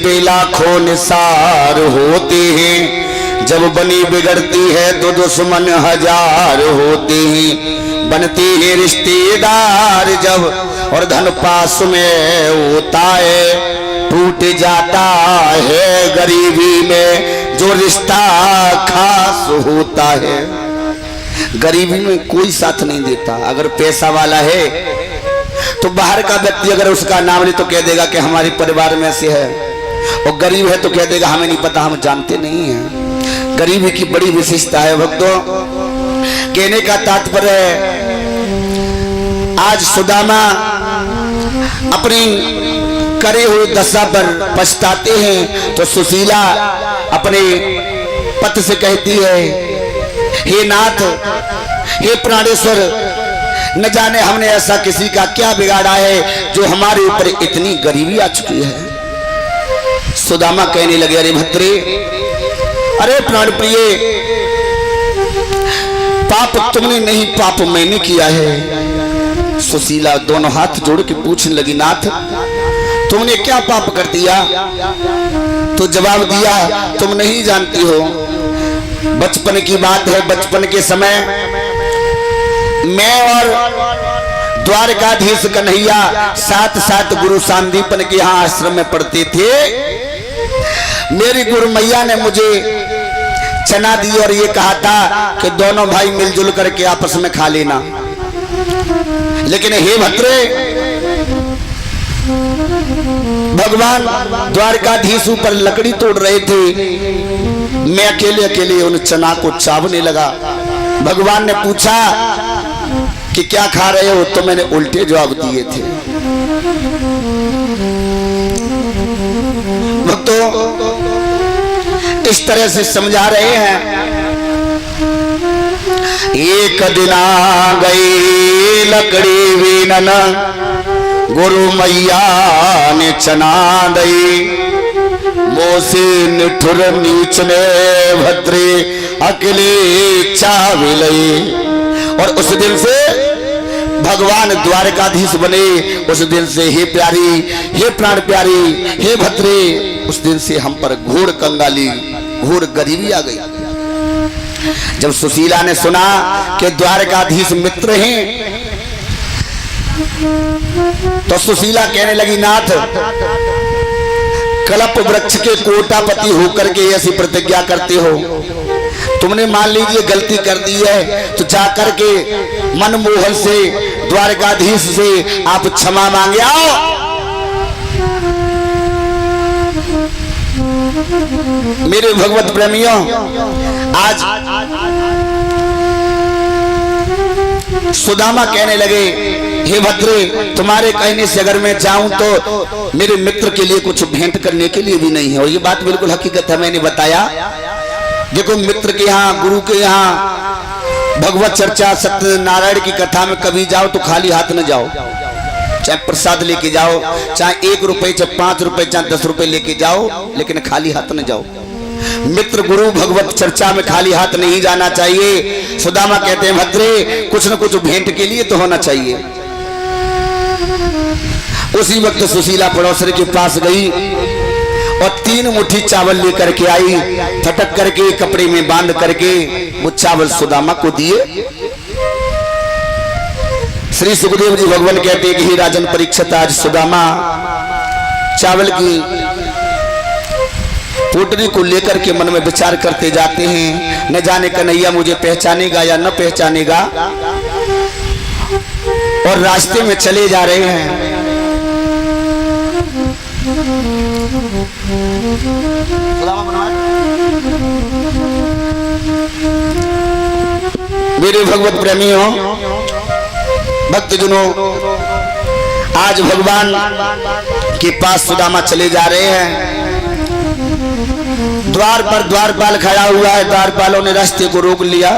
पे लाखों निसार होते हैं, जब बनी बिगड़ती है तो दुश्मन हजार होते हैं। बनते हैं रिश्तेदार जब और धन पास में होता है, टूट जाता है गरीबी में जो रिश्ता खास होता है। गरीबी में कोई साथ नहीं देता। अगर पैसा वाला है तो बाहर का व्यक्ति अगर उसका नाम ले तो कह देगा कि हमारे परिवार में से है, और गरीब है तो कह देगा हमें नहीं पता, हम जानते नहीं हैं। गरीबी की बड़ी विशेषता है भक्तों। कहने का तात्पर्य है, आज सुदामा अपनी करे हुए दशा पर पछताते हैं तो सुशीला अपने पति से कहती है, हे नाथ, हे प्राणेश्वर, न जाने हमने ऐसा किसी का क्या बिगाड़ा है जो हमारे ऊपर इतनी गरीबी आ चुकी है। सुदामा कहने लगे, अरे भद्रे, अरे प्राण प्रिय, पाप तुमने नहीं, पाप मैंने किया है। सुशीला दोनों हाथ जोड़ के पूछने लगी, नाथ तुमने क्या पाप कर दिया? तो जवाब दिया, तुम नहीं जानती हो, बचपन की बात है। बचपन के समय मैं और द्वारकाधीश कन्हैया साथ साथ गुरु सांदीपन के यहाँ आश्रम में पढ़ते थे। मेरी गुरु मैया ने मुझे चना दी और ये कहा था कि दोनों भाई मिलजुल करके आपस में खा लेना। लेकिन हे भद्रे, भगवान द्वारकाधीश ऊपर लकड़ी तोड़ रहे थे, मैं अकेले अकेले उन चना को चावने लगा। भगवान ने पूछा कि क्या खा रहे हो, तो मैंने उल्टे जवाब दिए थे। भक्तों, इस तरह से समझा रहे हैं। एक दिन आ गई लकड़ी वीनन, गुरु मैया ने चना दई, मोसे निठुर नीच में भद्रे अकेले चाविलई। और उस दिन से भगवान द्वारकाधीश बने। उस दिन से हे प्यारी, हे प्राण प्यारी, हे भद्रे, उस दिन से हम पर घोर कंगाली, घोर गरीबी आ गई। जब सुशीला ने सुना कि द्वारकाधीश मित्र हैं तो सुशीला कहने लगी, नाथ, कल्प वृक्ष के कोटापति होकर के ऐसी प्रतिज्ञा करते हो, तुमने मान लीजिए गलती कर दी है तो जाकर के मनमोहन से, द्वारकाधीश से आप क्षमा मांगे आओ। मेरे भगवत प्रेमियों, आज सुदामा कहने लगे, हे भद्रे, तुम्हारे कहने से अगर मैं जाऊं तो मेरे मित्र के लिए कुछ भेंट करने के लिए भी नहीं है। और ये बात बिल्कुल हकीकत है, मैंने बताया। देखो, मित्र के यहाँ, गुरु के यहाँ भगवत चर्चा, सत्यनारायण की कथा में कभी जाओ तो खाली हाथ न जाओ। चाहे प्रसाद लेके जाओ, चाहे 1 रुपए, चाहे 5 रुपए, चाहे 10 रुपए लेके जाओ, लेकिन खाली हाथ न जाओ। मित्र गुरु भगवत चर्चा में खाली हाथ नहीं जाना चाहिए। सुदामा कहते हैं, भद्रे, कुछ न कुछ भेंट के लिए तो होना चाहिए। उसी वक्त सुशीला पड़ोसरे के पास गई और 3 मुट्ठी चावल लेकर के आई, फटक करके कपड़े में बांध करके वो चावल सुदामा को दिए। श्री सुखदेव जी भगवान कहते हैं कि हे राजन परीक्षित, आज सुदामा चावल की पोटली को लेकर के मन में विचार करते जाते हैं, न जाने कन्हैया मुझे पहचानेगा या न पहचानेगा, और रास्ते में चले जा रहे हैं। मेरे भगवत प्रेमियों, भक्तजनों, आज भगवान के पास सुदामा चले जा रहे हैं। द्वार पर द्वारपाल खड़ा हुआ है, द्वारपालों ने रास्ते को रोक लिया।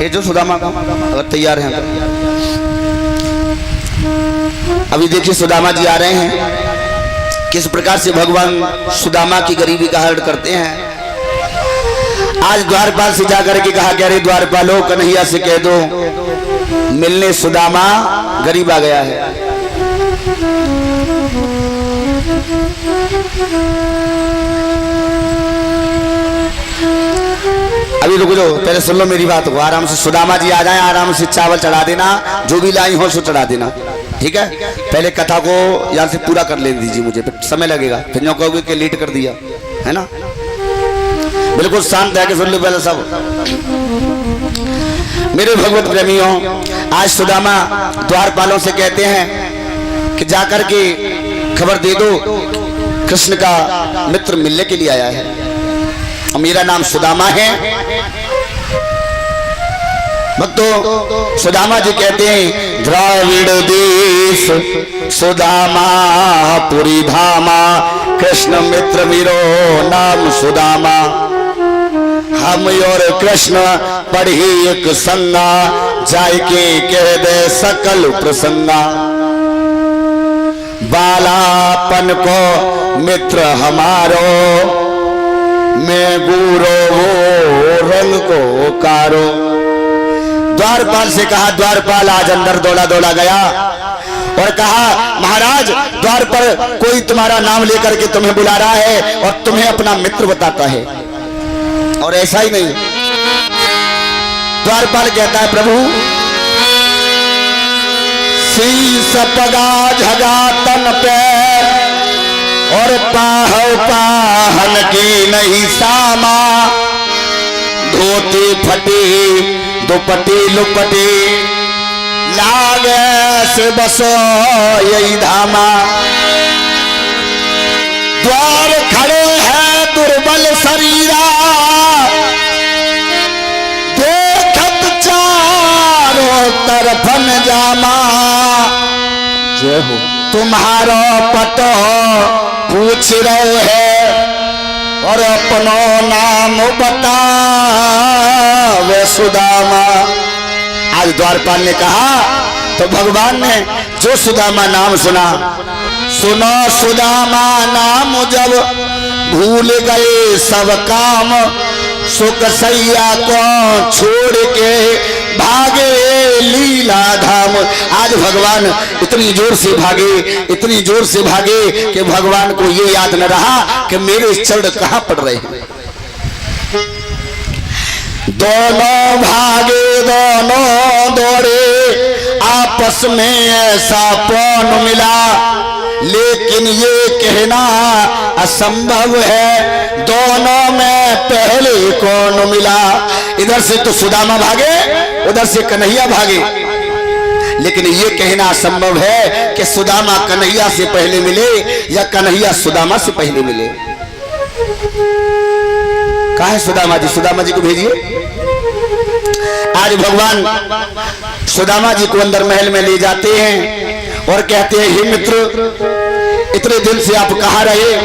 ये जो सुदामा का अगर तैयार हैं, अभी देखिए सुदामा जी आ रहे हैं। किस प्रकार से भगवान सुदामा की गरीबी का हरण करते हैं। आज द्वारपाल से जाकर के कहा, अरे द्वारपालो, कन्हैया से कह दो मिलने सुदामा गरीब आ गया है। अभी रुक जाओ, पहले सुन लो मेरी बात को आराम से। सुदामा जी आ जाए, आराम से चावल चढ़ा देना, जो भी लाई हो सो चढ़ा देना, ठीक है। पहले कथा को यहाँ से पूरा कर लेने दीजिए, मुझे समय लगेगा, फिर यूँ कहोगे कि लेट कर दिया, है ना। बिल्कुल शांत है कि सुन लो पहले सब। मेरे भगवत प्रेमियों, आज सुदामा द्वारपालों से कहते हैं कि जाकर के खबर दे दो, कृष्ण का मित्र मिलने के लिए आया है, मेरा नाम सुदामा है। भक्तों, सुदामा जी कहते हैं, द्राविड़ देश सुदामा पुरी धामा, कृष्ण मित्र वीरो नाम सुदामा। हम और कृष्ण पढ़ी एक संगा, जाय के कह दे सकल प्रसंगा। बालापन को मित्र हमारो, मैं गुरो वो रंग को कारो। द्वारपाल से कहा, द्वारपाल आज अंदर दौड़ा दौड़ा गया और कहा, महाराज द्वार पर कोई तुम्हारा नाम लेकर के तुम्हें बुला रहा है और तुम्हें अपना मित्र बताता है। और ऐसा ही नहीं, द्वारपाल कहता है, प्रभु शीश पगा झगा तन पे और पाहन की नहीं सामा, धोती फटी दुपट्टी लुपटी, लागे से बसो यही धामा। द्वार खड़े हैं दुर्बल शरीरा, देखत चारों तरफन जामा। जय हो। तुम्हारो पतो पूछ रहे है और अपनो नाम बता वे सुदामा। आज द्वारपाल ने कहा तो भगवान ने जो सुदामा नाम सुना, सुनो सुदामा नाम जब भूल गए सब काम, सुख सैया को छोड़ के भागे लीला धाम। आज भगवान इतनी जोर से भागे, इतनी जोर से भागे कि भगवान को ये याद न रहा कि मेरे चरण कहाँ पड़ रहे हैं। दोनों भागे दोनों दौड़े, आपस में ऐसा कौन मिला, लेकिन ये कहना असंभव है, दोनों में पहले कौन मिला। इधर से तो सुदामा भागे, उधर से कन्हैया भागे, लेकिन ये कहना असंभव है कि सुदामा कन्हैया से पहले मिले या कन्हैया सुदामा से पहले मिले। कहाँ है सुदामा जी? सुदामा जी को भेजिए। आज भगवान सुदामा जी को अंदर महल में ले जाते हैं और कहते हैं, हे मित्र, इतने दिन से आप कहाँ रहे?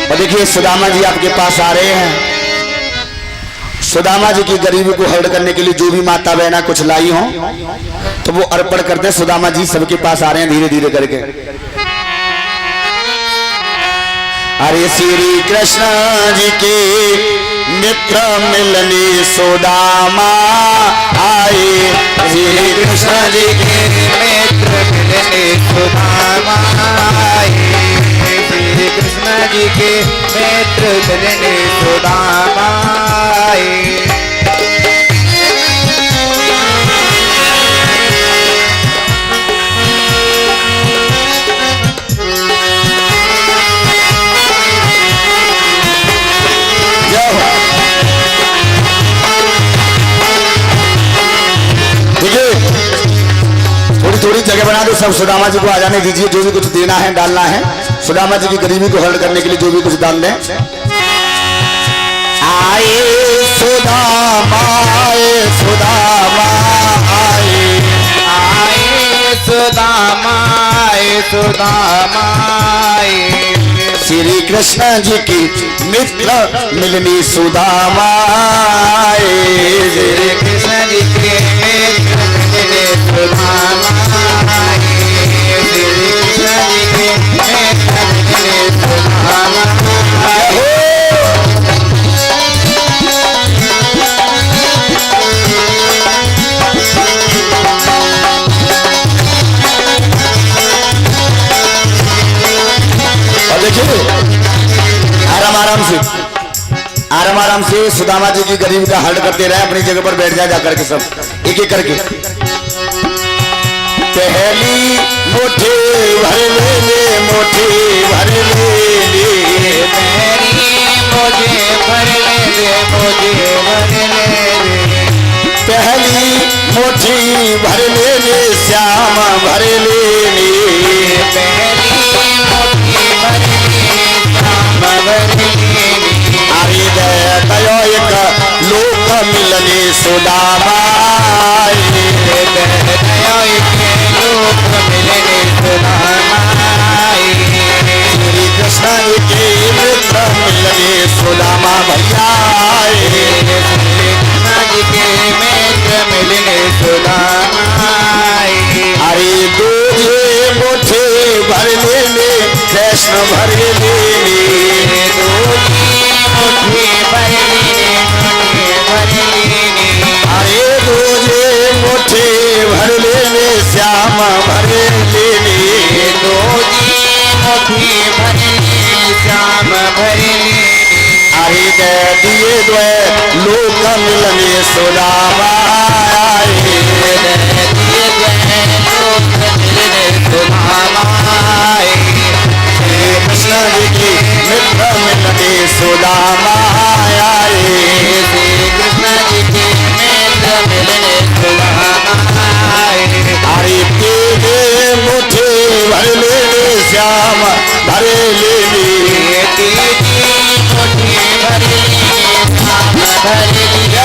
और देखिए सुदामा जी आपके पास आ रहे हैं। सुदामा जी की गरीबी को हरण करने के लिए जो भी माता बहना कुछ लाई हो तो वो अर्पण करते हैं। सुदामा जी सबके पास आ रहे हैं धीरे धीरे करके। अरे श्री कृष्ण जी के मित्र मिलने सुदामा आए, श्री कृष्ण जी के मित्र मिलने सुदामा आए, श्री कृष्ण जी के मित्र मिलने सुदामा आए। थोड़ी जगह बना दो, सब सुदामा जी को आ जाने दीजिए। जो भी कुछ देना है डालना है, सुदामा जी की गरीबी को हरण करने के लिए जो भी कुछ डाल दें। आए सुदामा आए, सुदामा आए, आए सुदामा आए, सुदामा आए, श्री कृष्ण जी की मित्र मिलनी सुदामा आए, श्री कृष्ण जी के मित्र मिलने सुदामा आए, श्री कृष्ण जी के मित्र मिलने सुदामा आए। आराम आराम से सुदामा जी की गरीब का हल करते रहे। अपनी जगह पर बैठ जाकर के सब एक एक करके। पहली मुट्ठी भर ले मुट्ठी भर ले पहली मुझे भर ले मुझे भर ले पहली मुट्ठी भर ले श्याम भर ले पहली मुट्ठी भर ले श्याम भर ले अरे दयो एक लोक मिलने सुदामा लोक मिलने श्री कृष्ण के मित्र मिलने सुदामा भैया के मित्र मिलने अरे दूजे मुट्ठी भर ले कृष्ण भर ले अरे दूजे मुट्ठी भर ले श्याम भर ले श्याम भर अरे दिए द्वे लोक मिलने सुदामा कृष्ण जी की मित्र मिलने सुदामा कृष्ण जी के मित्र मिलने अरे तेरे मुट्ठी भर ले श्याम भर ले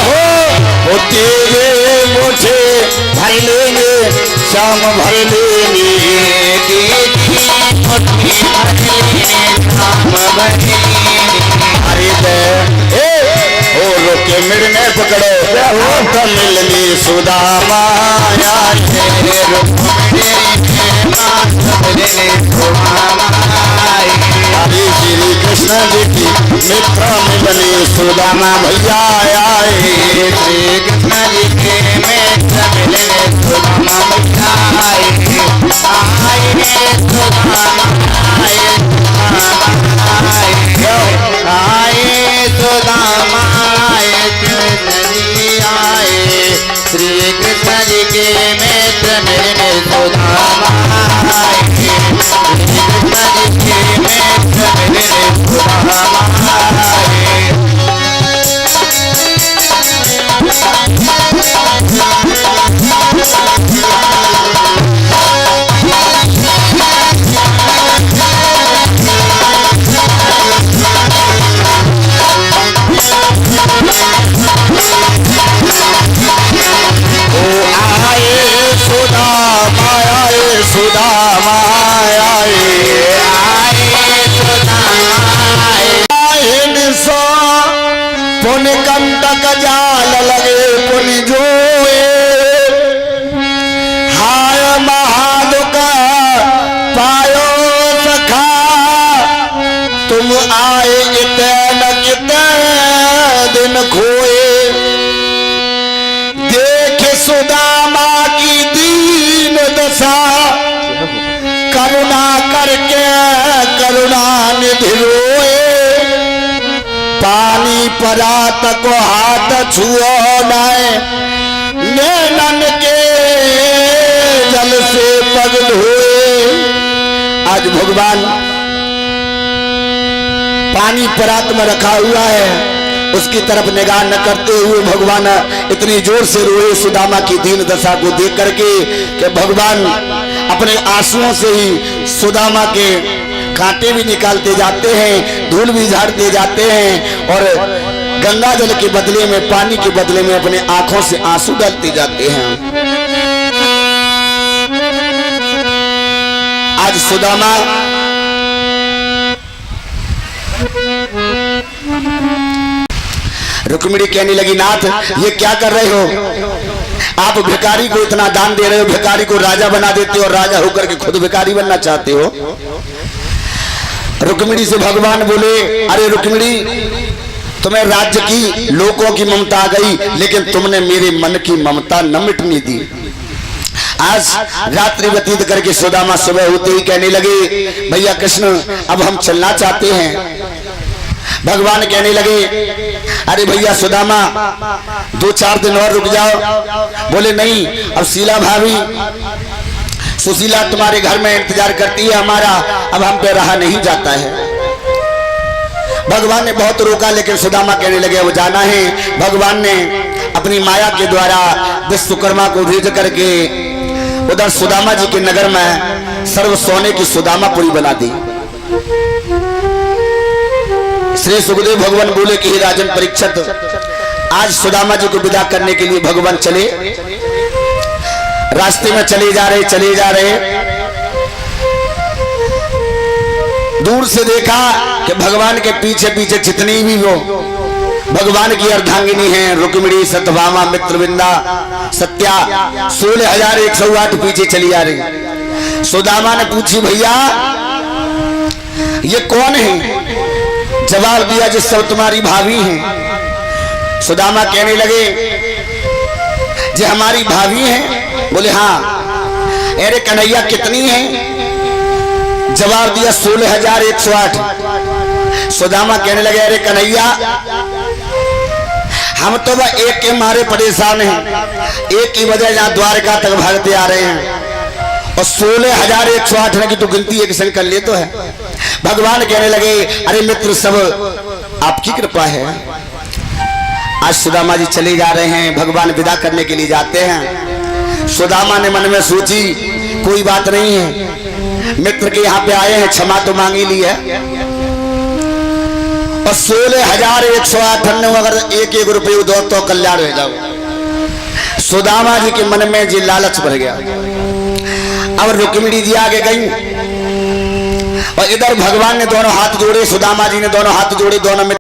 हो तेरे मुट्ठी भर ले श्याम भर ले अरे दे ओ रोके मिलने पकड़ो तो मिलनी सुदामा हरे श्री कृष्ण जी की मित्र मिलनी सुदामा भैया आए श्री कृष्ण जी के मित्र मिलने सुदामा भैया श्री कृष्ण जी के मित्र मिलने सुदामा श्री कृष्ण जी के मित्र मिलने सुदामा पुन कंटक जाल लगे पुन जोए हाय महादुख पायो सखा तुम आए किते न किते दिन खोए देख सुदामा की दीन दशा करुणा करके करुणा निधि रोए पानी परात को हाथ छुओ नैनन के जल से पग धोए। आज भगवान पानी परात में रखा हुआ है, उसकी तरफ निगाह न करते हुए भगवान इतनी जोर से रोए सुदामा की दीन दशा को देख करके कि भगवान अपने आंसुओं से ही सुदामा के कांटे भी निकालते जाते हैं, धूल भी झाड़ते जाते हैं और गंगा जल के बदले में, पानी के बदले में अपने आंखों से आंसू डालते जाते हैं। आज सुदामा रुक्मिणी कहने लगी, नाथ ये क्या कर रहे हो? आप भिखारी को इतना दान दे रहे हो, भिखारी को राजा बना देते हो और राजा होकर के खुद भिखारी बनना चाहते हो। रुक्मिणी से भगवान बोले, अरे रुक्मिणी तुम्हें राज्य की, लोगों की ममता आ गई, लेकिन तुमने मेरे मन की ममता न मिटने दी। आज रात्रि व्यतीत करके सुदामा सुबह होते ही कहने लगे, भैया कृष्ण अब हम चलना चाहते हैं। भगवान कहने लगे, अरे भैया सुदामा 2-4 दिन और रुक जाओ। बोले नहीं, अब शीला भाभी सुशीला तुम्हारे घर में इंतजार करती है हमारा, अब हम पे रहा नहीं जाता है। भगवान ने बहुत रोका, लेकिन सुदामा कहने लगे वो जाना है। भगवान ने अपनी माया के द्वारा विश्वकर्मा को भेज करके उधर सुदामा जी के नगर में सर्व सोने की सुदामापुरी बना दी। श्री सुखदेव भगवान बोले कि हे राजन परीक्षित, आज सुदामा जी को विदा करने के लिए भगवान चले, रास्ते में चले जा रहे दूर से देखा कि भगवान के पीछे पीछे जितनी भी वो भगवान की अर्धांगिनी हैं, रुक्मिणी, सत्यभामा, मित्रविंदा, सत्या, 16,108 पीछे चली आ रही। सुदामा ने पूछी, भैया ये कौन है? जवाब दिया, जिस सब तुम्हारी भाभी हैं। सुदामा कहने लगे, जे हमारी भाभी हैं? बोले हाँ। अरे कन्हैया कितनी है? जवाब दिया 16,108। सुदामा कहने लगे, अरे कन्हैया हम तो वह एक के मारे परेशान हैं, एक की वजह यहाँ द्वारका तक भागते आ रहे हैं, और 16,108 की तो गिनती एक संग कर ले तो है। भगवान कहने लगे, अरे मित्र सब आपकी कृपा है। आज सुदामा जी चले जा रहे हैं, भगवान विदा करने के लिए जाते हैं। सुदामा ने मन में सोची, कोई बात नहीं है, मित्र के यहाँ पे आए हैं, क्षमा तो मांगी ली है, और 16,108 अगर एक रुपये दो तो कल्याण हो जाओ। सुदामा जी के मन में जी लालच भर गया। अब रुक्मिणी जी आगे गई, और इधर भगवान ने दोनों हाथ जोड़े, सुदामा जी ने दोनों हाथ जोड़े, दोनों में